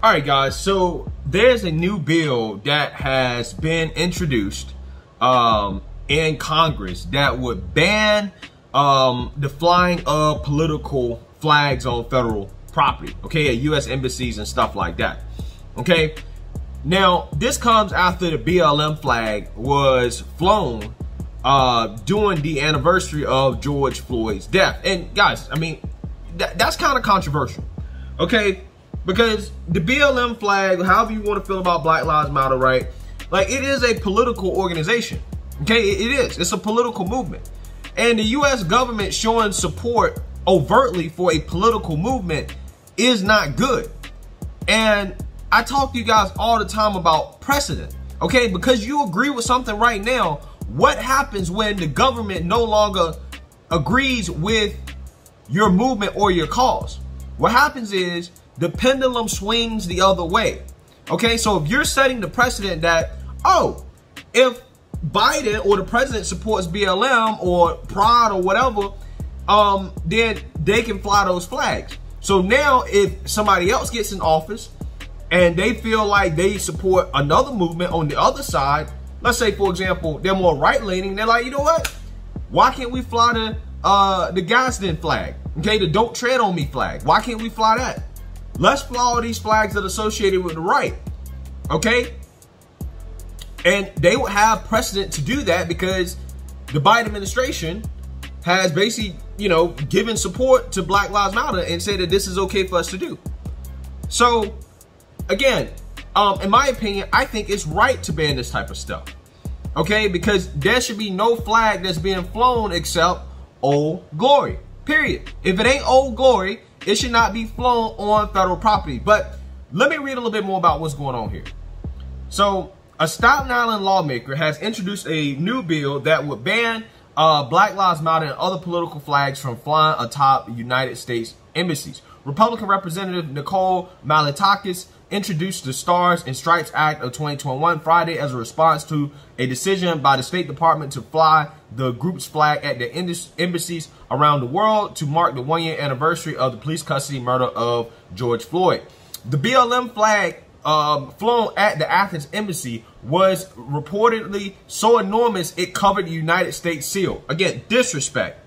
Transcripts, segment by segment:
All right, guys, so there's a new bill that has been introduced in Congress that would ban the flying of political flags on federal property, okay, at U.S. embassies and stuff like that, okay? Now, this comes after the BLM flag was flown during the anniversary of George Floyd's death. And guys, I mean, that's kind of controversial, okay? Because the BLM flag, however you want to feel about Black Lives Matter, right? Like, it is a political organization, okay? It is. It's a political movement. And the U.S. government showing support overtly for a political movement is not good. And I talk to you guys all the time about precedent, okay? Because you agree with something right now, what happens when the government no longer agrees with your movement or your cause? What happens is the pendulum swings the other way, okay? So if you're setting the precedent that, oh, if Biden or the president supports BLM or Pride or whatever, then they can fly those flags. So now if somebody else gets in office and they feel like they support another movement on the other side, let's say, for example, they're more right-leaning, they're like, you know what? Why can't we fly the Gadsden flag, okay? The Don't Tread on Me flag. Why can't we fly that? Let's fly all these flags that are associated with the right, okay? And they would have precedent to do that because the Biden administration has basically, you know, given support to Black Lives Matter and said that this is okay for us to do. So, again, in my opinion, I think it's right to ban this type of stuff, okay? Because there should be no flag that's being flown except Old Glory, period. If it ain't Old Glory, it should not be flown on federal property. But let me read a little bit more about what's going on here. So, a Staten Island lawmaker has introduced a new bill that would ban Black Lives Matter and other political flags from flying atop United States embassies. Republican Representative Nicole Malliotakis introduced the Stars and Stripes Act of 2021 Friday as a response to a decision by the State Department to fly the group's flag at the embassies around the world to mark the one-year anniversary of the police custody murder of George Floyd. The BLM flag flown at the Athens embassy was reportedly so enormous it covered the United States seal. Again, disrespectful.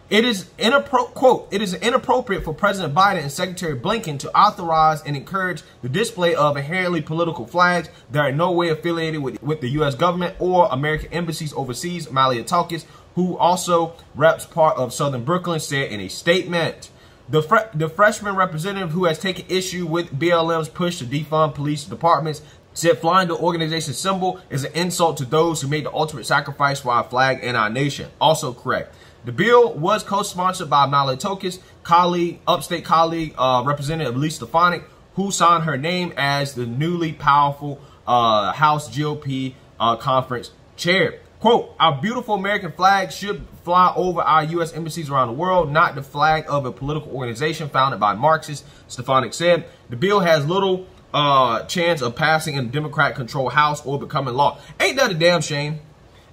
It is inappropriate for President Biden and Secretary Blinken to authorize and encourage the display of inherently political flags that are in no way affiliated with the U.S. government or American embassies overseas, Malliotakis, who also reps part of Southern Brooklyn, said in a statement. The freshman representative who has taken issue with BLM's push to defund police departments said flying the organization's symbol is an insult to those who made the ultimate sacrifice for our flag and our nation. Also correct. The bill was co-sponsored by Malliotakis' colleague, upstate colleague, Representative Elise Stefanik, who signed her name as the newly powerful House GOP conference chair. Quote, our beautiful American flag should fly over our U.S. embassies around the world, not the flag of a political organization founded by Marxists, Stefanik said. The bill has little chance of passing in the Democrat-controlled House or becoming law. Ain't that a damn shame?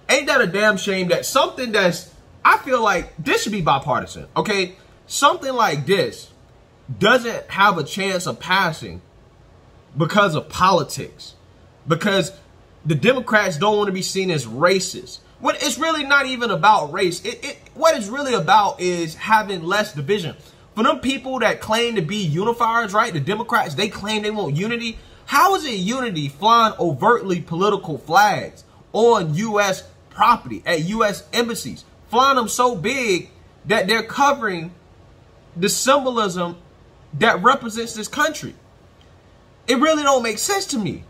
Ain't that a damn shame that something that's, I feel like this should be bipartisan, okay? Something like this doesn't have a chance of passing because of politics, because the Democrats don't want to be seen as racist. When it's really not even about race. What it's really about is having less division. For them people that claim to be unifiers, right? The Democrats, they claim they want unity. How is it unity flying overtly political flags on U.S. property at U.S. embassies? Flying them so big that they're covering the symbolism that represents this country. It really don't make sense to me.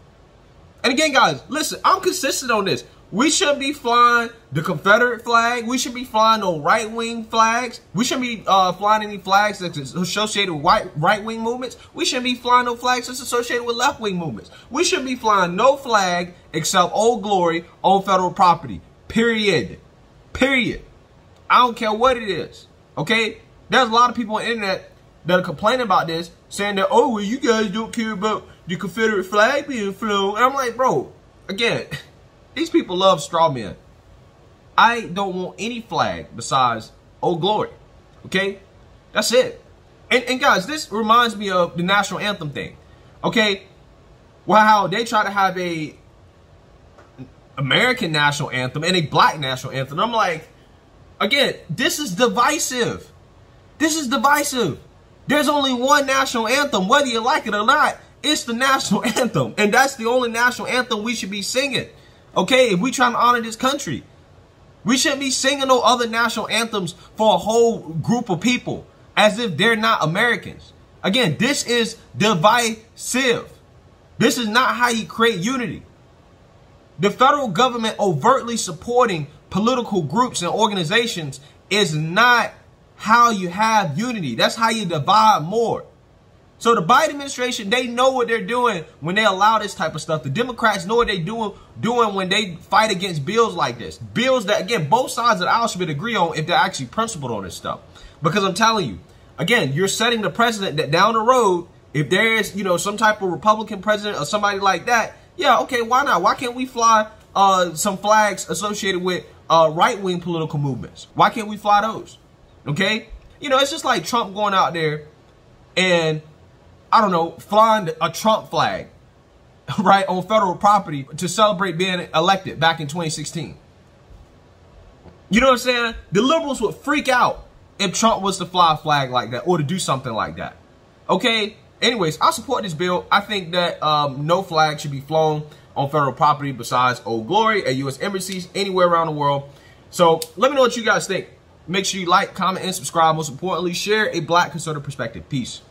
And again, guys, listen, I'm consistent on this. We shouldn't be flying the Confederate flag. We should be flying no right-wing flags. We shouldn't be flying any flags that's associated with right-wing movements. We shouldn't be flying no flags that's associated with left-wing movements. We shouldn't be flying no flag except Old Glory on federal property. Period. Period. I don't care what it is. Okay? There's a lot of people on the internet that are complaining about this, saying that, oh, well, you guys don't care about the Confederate flag being flown. And I'm like, bro, again, these people love straw men. I don't want any flag besides Old Glory. Okay? That's it. And guys, this reminds me of the national anthem thing. Okay, well, how they try to have a American national anthem and a black national anthem. I'm like, again, this is divisive. This is divisive. There's only one national anthem, whether you like it or not. It's the national anthem, and that's the only national anthem we should be singing. Okay, if we trying to honor this country, we shouldn't be singing no other national anthems for a whole group of people as if they're not Americans. Again, this is divisive. This is not how you create unity. The federal government overtly supporting political groups and organizations is not how you have unity. That's how you divide more. So the Biden administration, they know what they're doing when they allow this type of stuff. The Democrats know what they're doing when they fight against bills like this. Bills that, again, both sides of the aisle should agree on if they're actually principled on this stuff. Because I'm telling you, again, you're setting the precedent that down the road, if there's, you know, some type of Republican president or somebody like that, yeah, okay, why not? Why can't we fly some flags associated with right-wing political movements? Why can't we fly those? Okay? You know, it's just like Trump going out there and, I don't know, flying a Trump flag, right, on federal property to celebrate being elected back in 2016. You know what I'm saying? The liberals would freak out if Trump was to fly a flag like that or to do something like that. Okay? Anyways, I support this bill. I think that no flag should be flown on federal property besides Old Glory at U.S. embassies anywhere around the world. So let me know what you guys think. Make sure you like, comment, and subscribe. Most importantly, share a black conservative perspective. Peace.